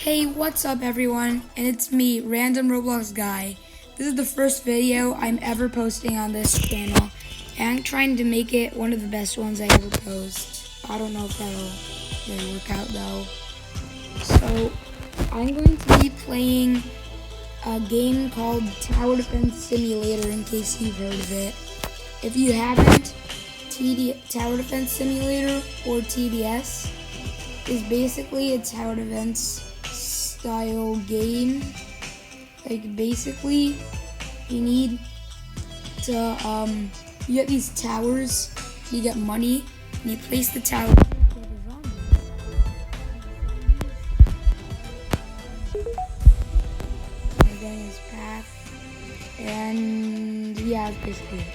Hey, what's up everyone? And it's me, Random Roblox Guy. This is the first video I'm ever posting on this channel, and I'm trying to make it one of the best ones I ever post. I don't know if that'll really work out though. So, I'm going to be playing a game called Tower Defense Simulator in case you've heard of it. If you haven't, Tower Defense Simulator, or TDS, is basically a tower defense style game. Like basically you need to you get these towers, you get money, and you place the tower getting his path, and yeah, it's basically it.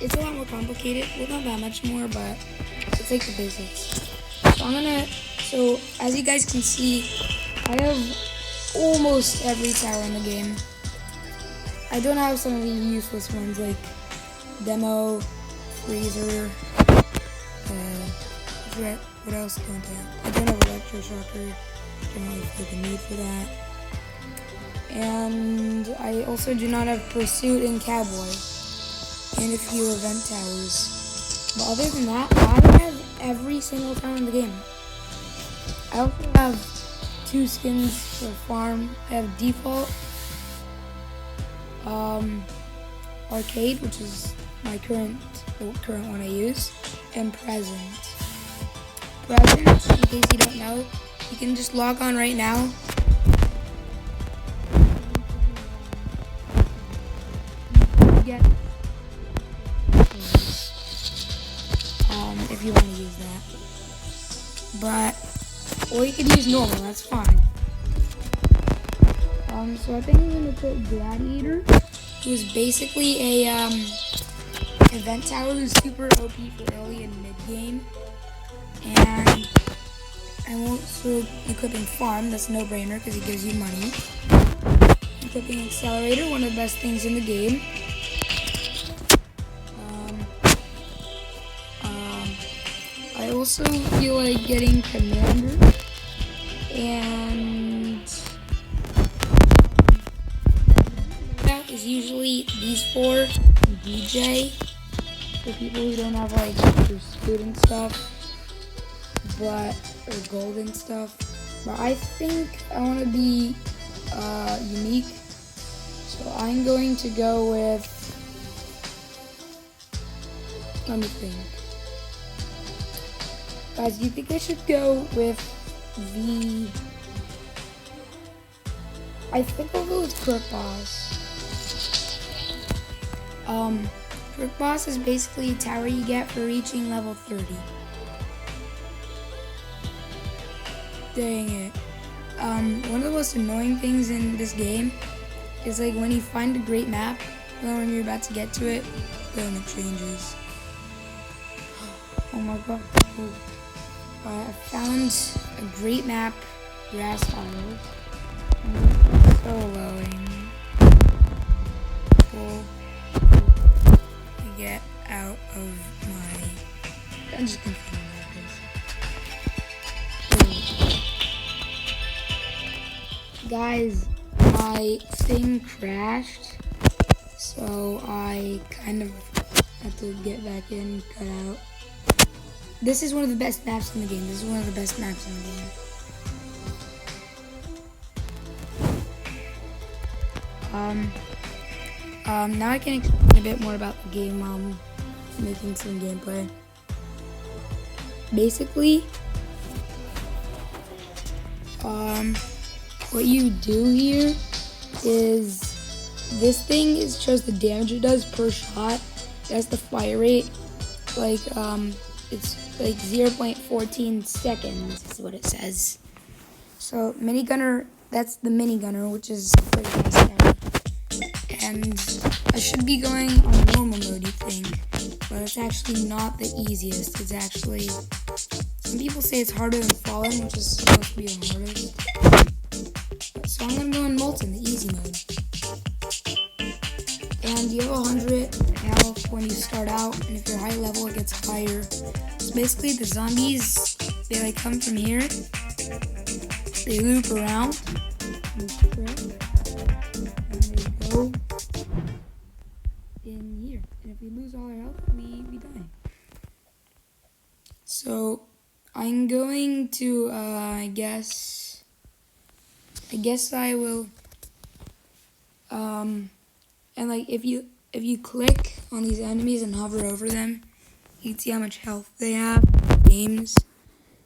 It's a lot more complicated, well not that much more, but it's like the basics. So as you guys can see, I have almost every tower in the game. I don't have some of the useless ones like Demo, Freezer, what else don't I have? I don't have Electroshocker, don't really feel the need for that. And I also do not have Pursuit and Cowboy, and a few event towers. But other than that, I have every single tower in the game. I also have 2 skins for farm. I have default, arcade, which is the current one I use, and present. Present, in case you don't know, you can just log on right now. Get if you want to use that, but or you could use normal. That's fine. So I think I'm gonna put Gladiator, who's basically a event tower who's super OP for early and mid game, and I'm also equipping Farm. That's a no-brainer because it gives you money. Equipping Accelerator, one of the best things in the game. I also feel like getting Commander, and that is usually these 4. DJ for people who don't have like Pursuit and stuff, or gold and stuff. But I think I want to be unique, so I'm going to go with, let me think. Guys, do you think I should go with I think I'll go with Crook Boss. Crook Boss is basically a tower you get for reaching level 30. Dang it. One of the most annoying things in this game is like when you find a great map, then when you're about to get to it, then it changes. Oh my god. Oh. I found a great map, Grass Isles. Soloing. Pull. Get out of my. I'm just confused about this. Guys, my thing crashed, so I kind of had to get back in, cut out. This is one of the best maps in the game. This is one of the best maps in the game. Now I can explain a bit more about the game while I'm making some gameplay. Basically, what you do here is this thing shows the damage it does per shot. That's the fire rate. Like, it's like 0.14 seconds is what it says. So minigunner, that's the minigunner, which is pretty fast. And I should be going on normal mode, you think, but it's actually not the easiest. It's actually, some people say it's harder than Fallen, which is supposed to be the hardest. So I'm gonna go in Molten, the easy mode. And you have 100 health when you start out, and if you're high level, it gets higher. So basically, the zombies, they like come from here, They loop around. And they go in here. And if we lose all our health, we die. So I'm going to I guess I will and like if you click on these enemies and hover over them, you can see how much health they have. Games.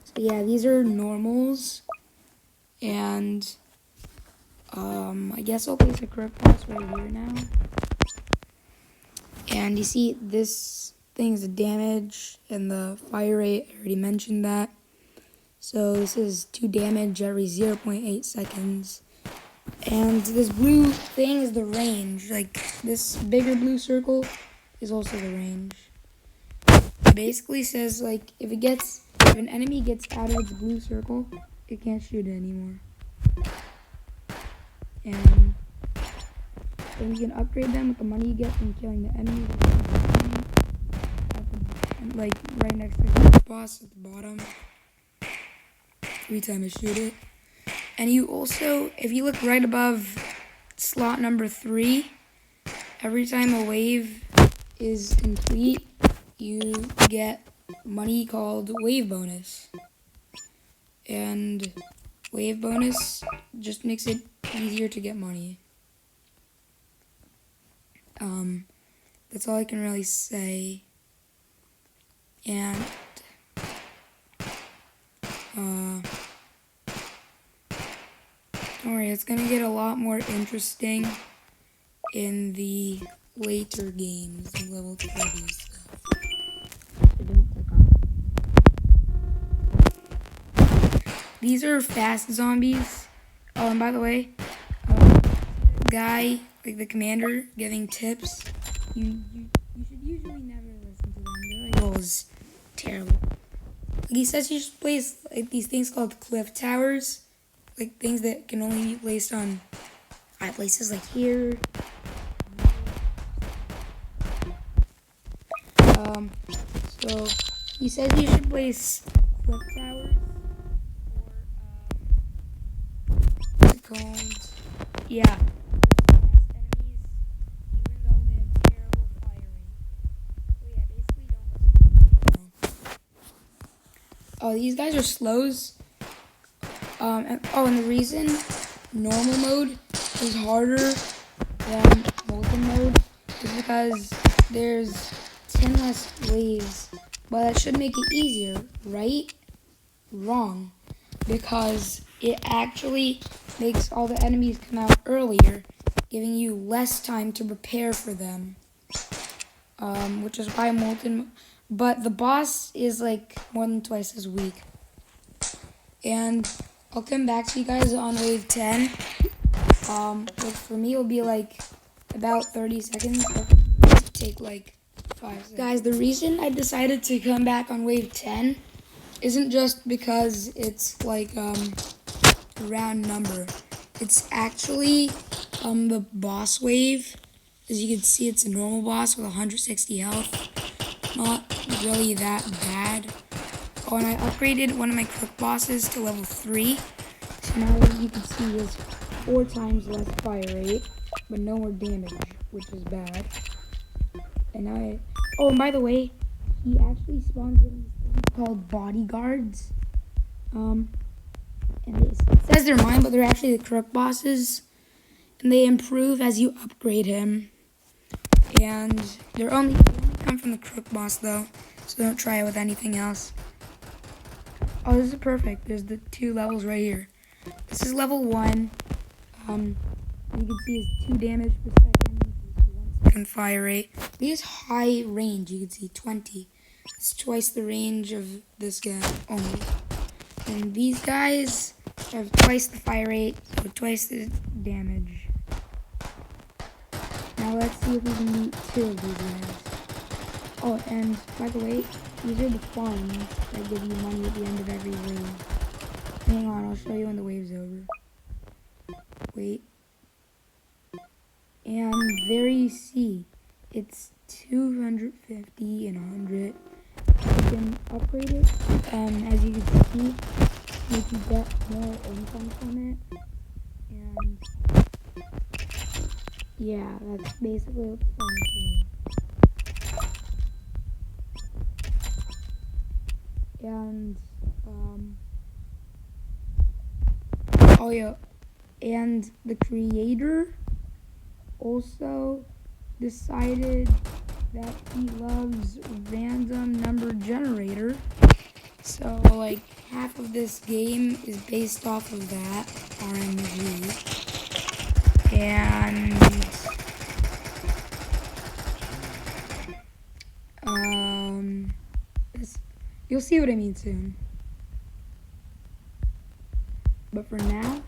So yeah, these are normals. And I guess I'll place a correct boss right here now. And you see this thing's the damage and the fire rate. I already mentioned that. So this is 2 damage every 0.8 seconds. And this blue thing is the range. Like this bigger blue circle is also the range. It basically says like if an enemy gets out of its blue circle, it can't shoot it anymore. And then you can upgrade them with the money you get from killing the enemy. Like right next to the boss at the bottom. Every time I shoot it. And you also, if you look right above slot number 3, every time a wave is complete, you get money called wave bonus. And wave bonus just makes it easier to get money. That's all I can really say. And don't worry, it's gonna get a lot more interesting in the later games, the level 30 stuff. So don't click on. These are fast zombies. Oh, and by the way, guy, like the commander, giving tips. You should usually never listen to them. Their like goals terrible. Like he says you should place like these things called cliff towers, like things that can only be placed on high places like here. So he says you should place cliff towers or what's it called? Yeah. Enemies, even though they have terrible fire rate. So yeah, basically don't listen to them. Oh, these guys are slows. And the reason normal mode is harder than molten mode is because there's 10 less waves. But that should make it easier, right? Wrong. Because it actually makes all the enemies come out earlier, giving you less time to prepare for them. Which is why molten... But the boss is like more than twice as weak. And I'll come back to you guys on wave 10. Which for me will be like about 30 seconds. It'll take like 5 seconds. Guys, the reason I decided to come back on wave 10 isn't just because it's like a round number. It's actually the boss wave. As you can see, it's a normal boss with 160 health. Not really that bad. Oh, and I upgraded one of my quick bosses to level 3. So now as you can see, he has 4 times less fire rate, but no more damage, which is bad. And now oh, and by the way, he actually spawns in these things called bodyguards. And it says they're mine, but they're actually the crook bosses. And they improve as you upgrade him. And they only come from the crook boss though, so don't try it with anything else. Oh, this is perfect. There's the 2 levels right here. This is level 1. You can see it's 2 damage per second, 1 second fire rate. He has high range. You can see 20. It's twice the range of this guy only. And these guys have twice the fire rate, so twice the damage. Now let's see if we can beat 2 of these guys. Oh, and by the way, these are the farms that give you money at the end of every wave. Hang on, I'll show you when the wave's over. Wait. And there you see, it's 250 and 100. You can upgrade it, as you can see, make you get more income from it. And yeah, that's basically what the phone is doing. And oh yeah, and the creator also decided that he loves random number generator. So like half of this game is based off of that RNG. And you'll see what I mean soon. But for now,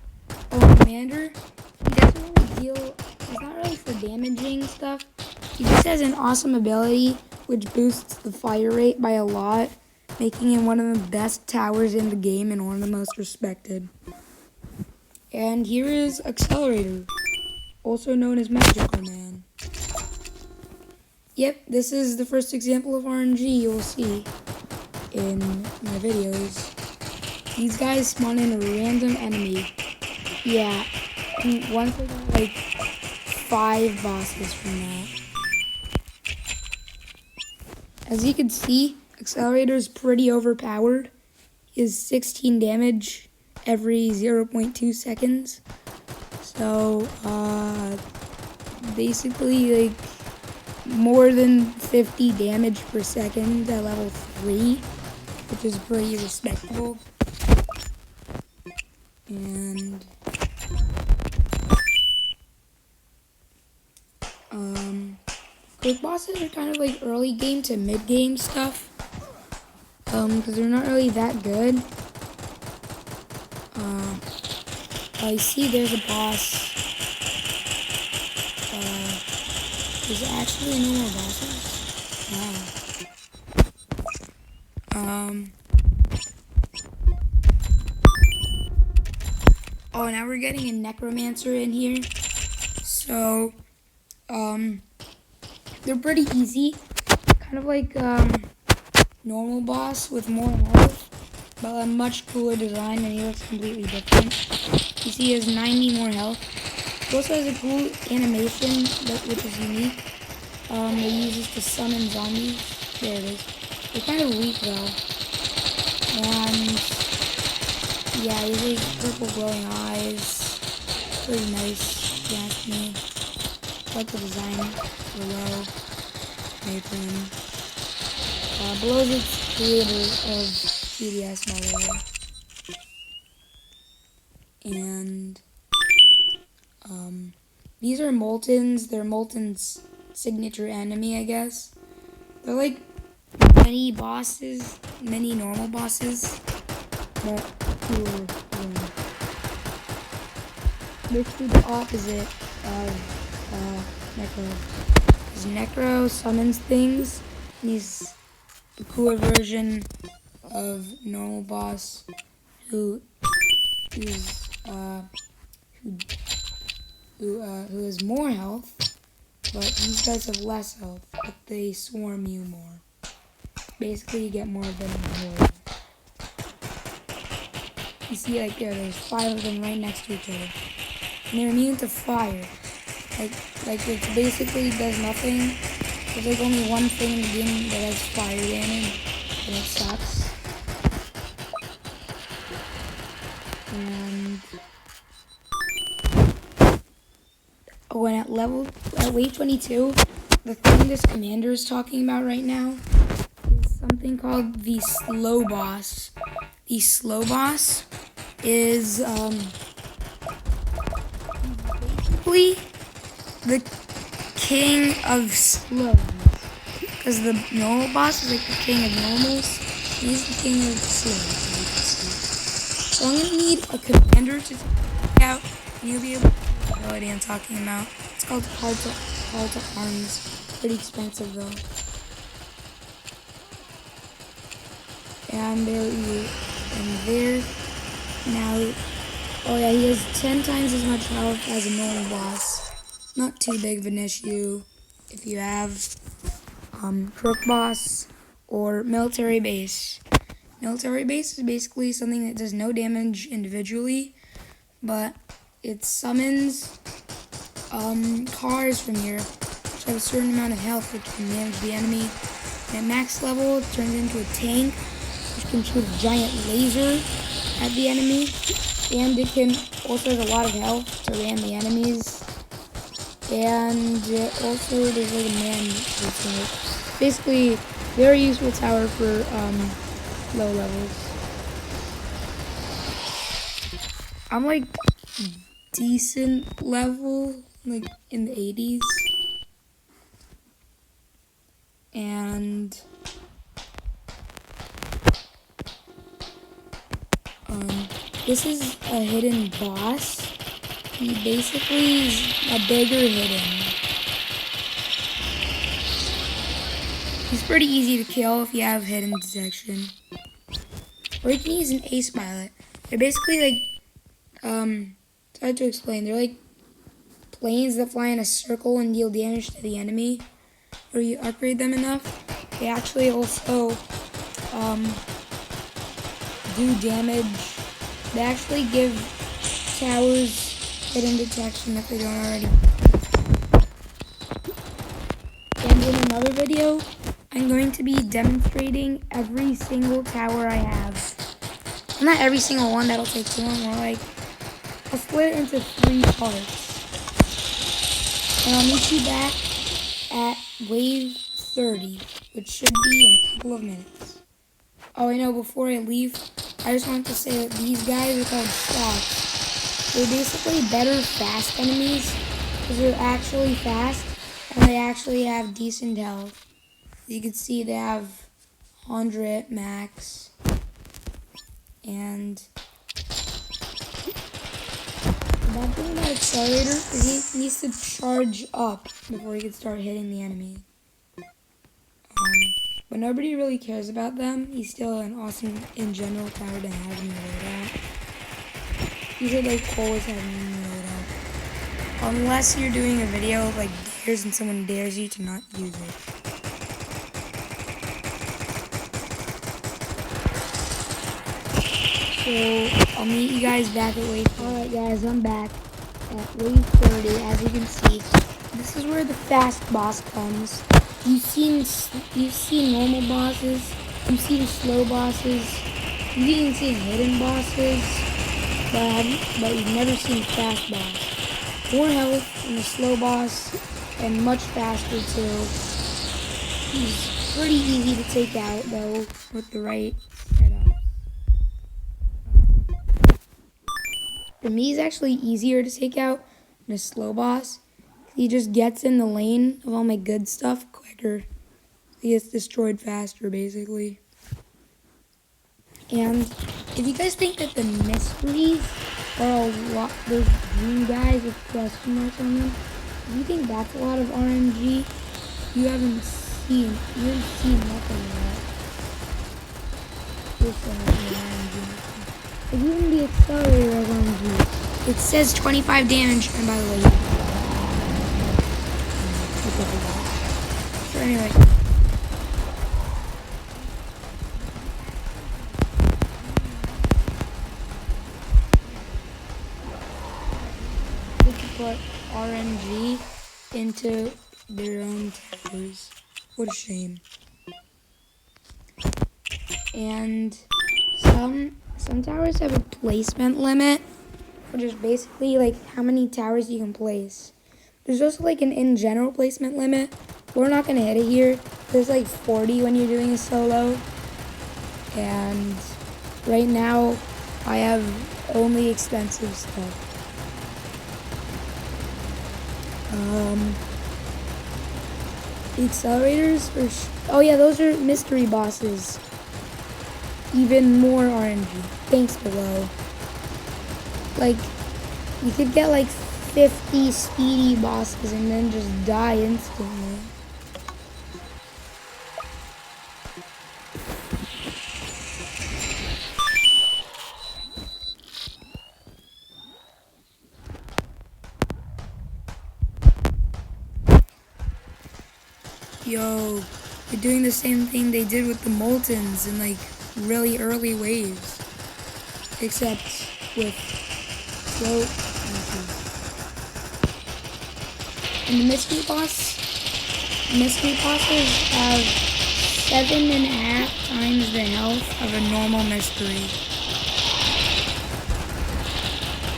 Commander, he doesn't really deal, he's not really for damaging stuff. He just has an awesome ability which boosts the fire rate by a lot, making him one of the best towers in the game and one of the most respected. And here is Accelerator, also known as Magical Man. Yep, this is the first example of RNG you'll see in my videos. These guys spawn in a random enemy. Yeah, and once I got like 5 bosses from that. As you can see, Accelerator is pretty overpowered. He has 16 damage every 0.2 seconds. So, basically like more than 50 damage per second at level 3, which is pretty respectable. And quick bosses are kind of like early game to mid game stuff, because they're not really that good. I see there's a boss. There's actually no more bosses. Wow. Oh, now we're getting a necromancer in here. So, they're pretty easy. Kind of like normal boss with more health, but a much cooler design, and he looks completely different. You see he has 90 more health. He also has a cool animation, which is unique. They use this to summon zombies. There it is. They're kind of weak though. And yeah, he has these purple glowing eyes. Pretty nice, if you ask me. I like the design below. Made for him. Below is the creator of CDS, by the way. And these are Molten's. They're Molten's signature enemy, I guess. They're like many bosses, many normal bosses. Basically the opposite of Necro. Because Necro summons things, and he's the cooler version of normal boss who has more health, but these guys have less health, but they swarm you more. Basically, you get more of them in the horde. You see, like there's 5 of them right next to each other, and they're immune to fire. Like it basically does nothing. There's like only one thing in the game that has fire damage, and it sucks. And and at weight 22, the thing this commander is talking about right now is something called the slow boss. The slow boss is basically the king of slows. Because the normal boss is like the king of normals. He's the king of slows, as you can see. So I'm going to need a commander to check out, and you'll be able to see the ability I'm talking about. It's called Call to Arms. Pretty expensive though. And there now, oh yeah, he has 10 times as much health as a normal boss. Not too big of an issue if you have Crook Boss or Military Base. Military base is basically something that does no damage individually, but it summons cars from here, which have a certain amount of health, which can damage the enemy. And at max level, it turns into a tank, which can shoot a giant laser at the enemy. And it can also has a lot of health to ram the enemies. And also there's like a man using it. Basically, very useful tower for low levels. I'm like decent level, like in the 80s. And this is a hidden boss. He basically is a bigger hidden. He's pretty easy to kill if you have hidden detection. Or you can use an ace pilot. They're basically like, it's hard to explain. They're like planes that fly in a circle and deal damage to the enemy. Or you upgrade them enough, they actually also do damage. They actually give towers hidden detection if they don't already. And in another video, I'm going to be demonstrating every single tower I have. Not every single one, that'll take too long. More like, I'll split it into 3 parts. And I'll meet you back at wave 30, which should be in a couple of minutes. Oh, I know, before I leave, I just want to say that these guys are called shots. They're basically better fast enemies, because they're actually fast, and they actually have decent health. You can see they have 100 max, and the bad thing about Accelerator is he needs to charge up before he can start hitting the enemy. But nobody really cares about them. He's still an awesome, in general, tower to have in your loadout. You should like always have him in your loadout. Unless you're doing a video of like dares and someone dares you to not use it. So I'll meet you guys back at wave 30. Alright guys, I'm back at wave 30. As you can see, this is where the fast boss comes. You've seen normal bosses, you've seen slow bosses, you've even seen hidden bosses, but you've never seen a fast boss. More health than a slow boss, and much faster too. He's pretty easy to take out though, with the right setup. For me, he's actually easier to take out than a slow boss. He just gets in the lane of all my good stuff quicker. He gets destroyed faster, basically. And if you guys think that the mysteries are a lot, those green guys with question marks on them, if you think that's a lot of RNG, you haven't seen nothing of that. This one is RNG. If even the accelerator has RNG, it says 25 damage, and by the way, so anyway, they could put RNG into their own towers. What a shame. And some towers have a placement limit, which is basically like how many towers you can place. There's also like an in general placement limit. We're not gonna hit it here. There's like 40 when you're doing a solo. And right now I have only expensive stuff. The accelerators oh yeah, those are mystery bosses. Even more RNG. Thanks below. Like you could get like 50 speedy bosses and then just die instantly. Yo, they're doing the same thing they did with the Moltons and like really early waves, except with slow misses. And the mystery bosses have 7.5 times the health of a normal mystery.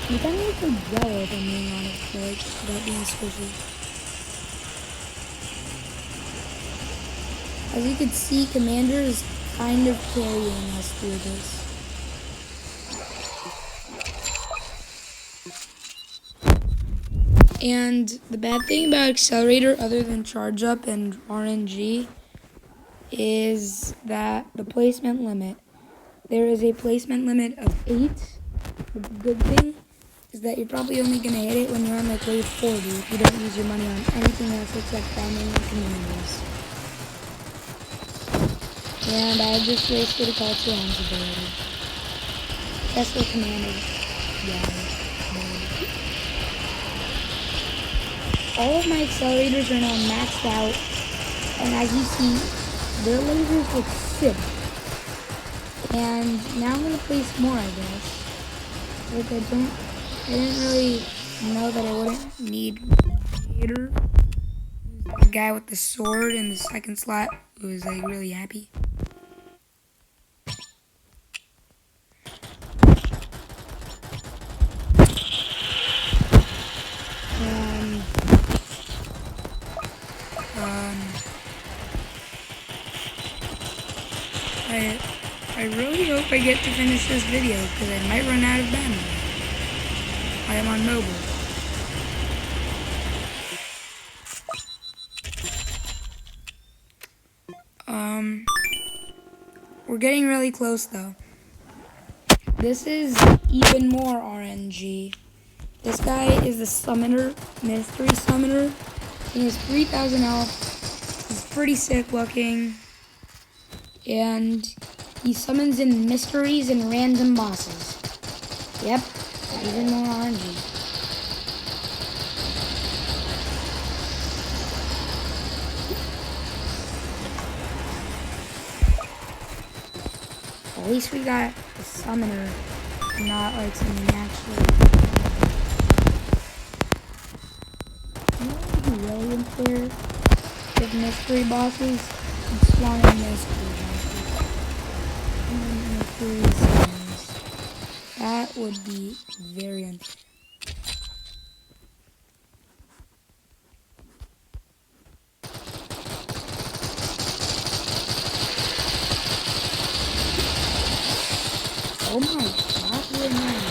You kind of look like Jello, if I'm being honest, like, without being squishy. As you can see, Commander is kind of carrying us through this. And the bad thing about Accelerator, other than Charge Up and RNG, is that the placement limit. There is a placement limit of 8. The good thing is that you're probably only going to hit it when you're on like wave 40 if you don't use your money on anything else except farming and commanders. And I just wasted a call to arms ability. That's what commanders. Yeah. All of my accelerators are now maxed out, and as you see, their lasers look sick. And now I'm gonna place more, I guess. Like I didn't really know that I wouldn't need Gladiator. The guy with the sword in the second slot was like really happy. I really hope I get to finish this video because I might run out of bandwidth. I am on mobile. We're getting really close though. This is even more RNG. This guy is the summoner, mystery summoner. He has 3,000 health. He's pretty sick looking. And he summons in mysteries and random bosses. Yep, even more RNG. At least we got a summoner, not like some natural. You know what would be really unfair with mystery bosses and spawning mystery bosses. That would be very unfair. Oh my god, we're not.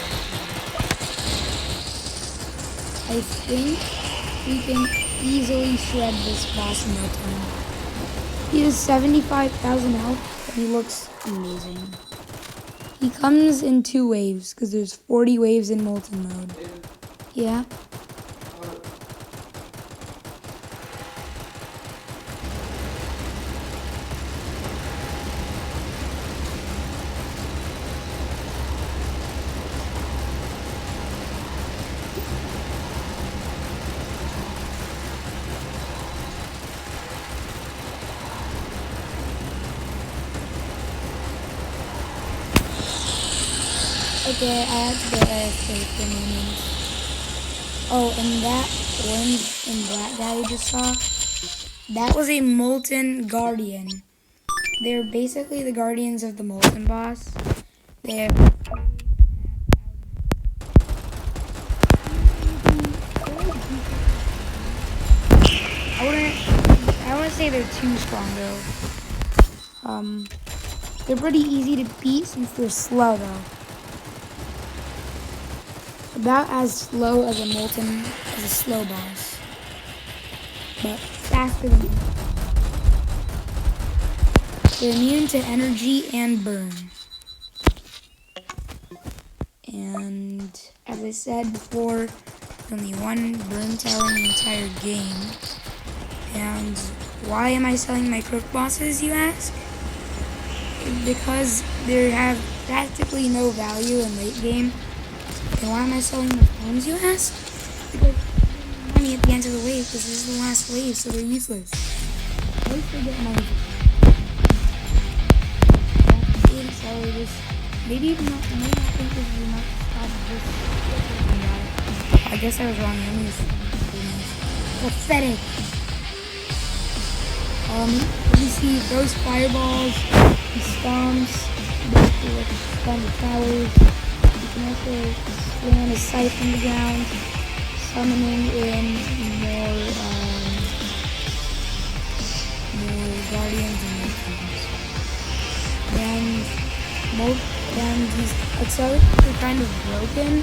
I think we can easily shred this boss in no time. He has 75,000 health and he looks amazing. He comes in 2 waves because there's 40 waves in Molten mode. Yeah. Okay, I had to go AFK for a moment. Oh, and that orange and black guy you just saw, that was a Molten Guardian. They're basically the guardians of the Molten boss. They have I wouldn't say they're too strong though. They're pretty easy to beat since they're slow though. About as slow as a slow boss, but faster than. They're immune to energy and burn. And as I said before, only one burn tower in the entire game. And why am I selling my crook bosses, you ask? Because they have practically no value in late game. And why am I selling the farms, you ask? Because they're money at the end of the wave, because this is the last wave, so they're useless. At least they get money. probably just maybe even not, may not think this is enough to stop this. I guess I was wrong. Pathetic. Let me see. Those fireballs, he stomps, basically like stomp the towers. You can also slam his sight from the ground, summoning in more guardians and more things. And these accelerators are kind of broken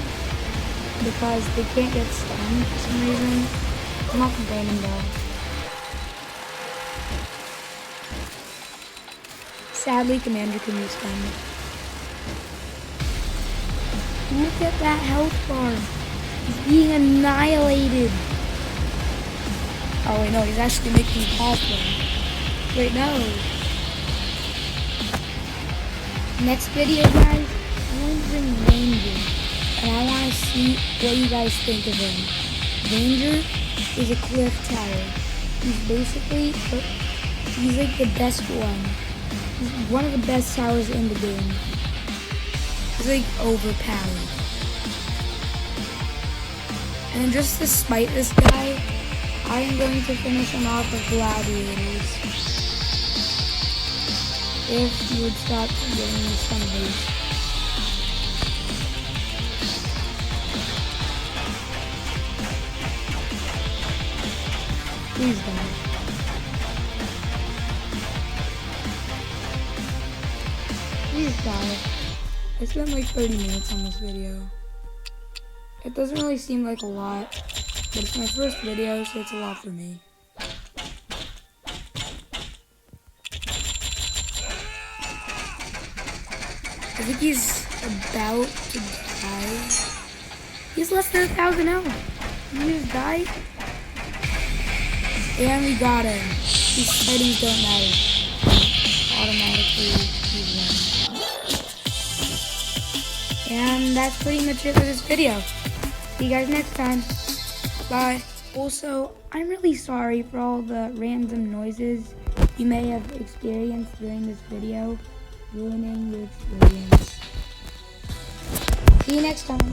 because they can't get stunned for some reason. I'm not complaining though. Sadly, Commander can be stunned. Look at that health bar. He's being annihilated. Oh wait, no, he's actually making a pass one. Wait, no. Next video, guys, I'm going to bring Ranger, and I want to see what you guys think of him. Ranger is a cliff tower. He's like the best one. He's one of the best towers in the game. He's like overpowered. And just to spite this guy, I am going to finish him off with gladiators. If you would stop giving me some base. Please don't. Please die. I spent like 30 minutes on this video. It doesn't really seem like a lot, but it's my first video, so it's a lot for me. I think he's about to die. He's less than 1,000 health. Did he just die? And we got him. These settings don't matter. Automatically, he's won. And that's pretty much it for this video. See you guys next time. Bye. Also, I'm really sorry for all the random noises you may have experienced during this video, ruining your experience. See you next time.